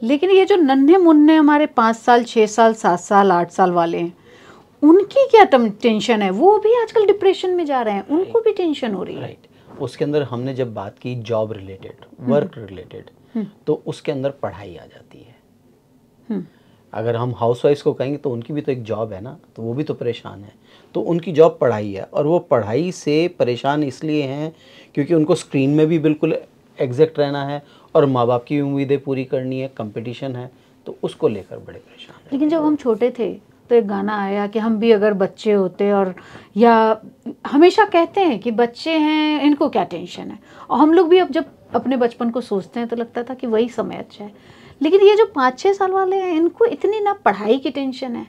लेकिन ये जो नन्हे मुन्ने हमारे 5 साल 6 साल 7 साल 8 साल वाले हैं, उनकी क्या टेंशन है? वो भी आजकल डिप्रेशन में जा रहे हैं, उनको भी टेंशन हो रही है। राइट। उसके अंदर हमने जब बात की जॉब रिलेटेड, वर्क रिलेटेड, तो उसके अंदर पढ़ाई आ जाती है। अगर हम हाउसवाइफ्स को कहेंगे तो उनकी भी तो एक जॉब है ना, तो वो भी तो परेशान है। तो उनकी जॉब पढ़ाई है, और वो पढ़ाई से परेशान इसलिए हैं क्योंकि उनको स्क्रीन में भी बिल्कुल एग्जैक्ट रहना है, और माँ बाप की उम्मीदें पूरी करनी है, कंपटीशन है, तो उसको लेकर बड़े परेशान हैं। लेकिन जब हम छोटे थे तो एक गाना आया कि हम भी अगर बच्चे होते, और या हमेशा कहते हैं कि बच्चे हैं इनको क्या टेंशन है, और हम लोग भी अब जब अपने बचपन को सोचते हैं तो लगता था कि वही समय अच्छा है। लेकिन ये जो 5-6 साल वाले हैं, इनको इतनी ना पढ़ाई की टेंशन है,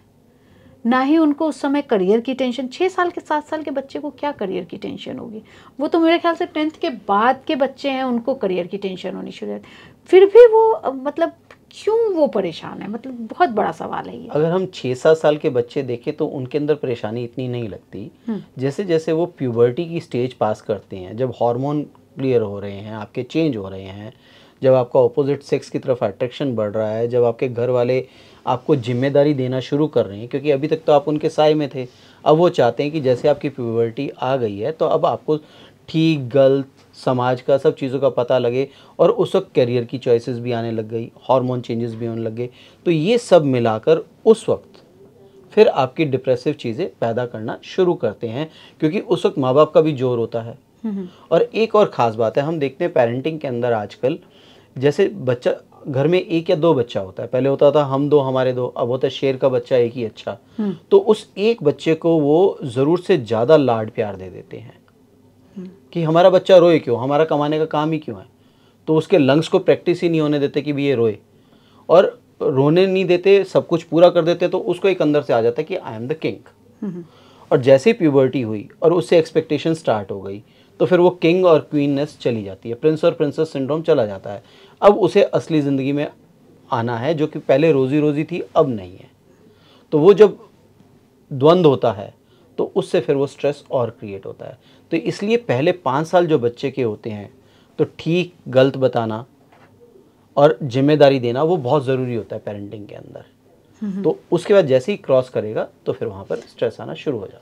ना ही उनको उस समय करियर की टेंशन। 6 साल के 7 साल के बच्चे को क्या करियर की टेंशन होगी? वो तो मेरे ख्याल से 10th के बाद के बच्चे हैं, उनको करियर की टेंशन होनी शुरू है। फिर भी वो मतलब क्यों वो परेशान है? मतलब बहुत बड़ा सवाल है ये। अगर हम 6-7 साल के बच्चे देखें तो उनके अंदर परेशानी इतनी नहीं लगती। जैसे जैसे वो प्यूबर्टी की स्टेज पास करते हैं, जब हार्मोन क्लियर हो रहे हैं, आपके चेंज हो रहे हैं, जब आपका ऑपोजिट सेक्स की तरफ अट्रैक्शन बढ़ रहा है, जब आपके घर वाले आपको जिम्मेदारी देना शुरू कर रहे हैं, क्योंकि अभी तक तो आप उनके साए में थे, अब वो चाहते हैं कि जैसे आपकी प्यूबर्टी आ गई है तो अब आपको ठीक गलत समाज का सब चीज़ों का पता लगे, और उस वक्त करियर की चॉइसेस भी आने लग गई, हार्मोन चेंजेस भी होने लग गए। तो ये सब मिलाकर उस वक्त फिर आपकी डिप्रेसिव चीज़ें पैदा करना शुरू करते हैं, क्योंकि उस वक्त माँ बाप का भी जोर होता है। और एक और ख़ास बात है, हम देखते हैं पेरेंटिंग के अंदर आजकल, जैसे बच्चा घर में 1 या 2 बच्चा होता है, पहले होता था हम 2 हमारे 2, अब होता है शेर का बच्चा एक ही अच्छा। तो उस एक बच्चे को वो ज़रूरत से ज़्यादा लाड प्यार दे देते हैं कि हमारा बच्चा रोए क्यों, हमारा कमाने का काम ही क्यों है। तो उसके लंग्स को प्रैक्टिस ही नहीं होने देते कि भी ये रोए, और रोने नहीं देते, सब कुछ पूरा कर देते, तो उसको एक अंदर से आ जाता है कि आई एम द किंग। और जैसे ही प्यूबर्टी हुई और उससे एक्सपेक्टेशन स्टार्ट हो गई, तो फिर वो किंग और क्वीननेस चली जाती है, प्रिंस और प्रिंसेस सिंड्रोम चला जाता है। अब उसे असली ज़िंदगी में आना है, जो कि पहले रोज़ी रोज़ी थी अब नहीं है। तो वो जब द्वंद्व होता है तो उससे फिर वो स्ट्रेस और क्रिएट होता है। तो इसलिए पहले 5 साल जो बच्चे के होते हैं, तो ठीक गलत बताना और जिम्मेदारी देना वो बहुत ज़रूरी होता है पेरेंटिंग के अंदर। तो उसके बाद जैसे ही क्रॉस करेगा तो फिर वहाँ पर स्ट्रेस आना शुरू हो जाता है।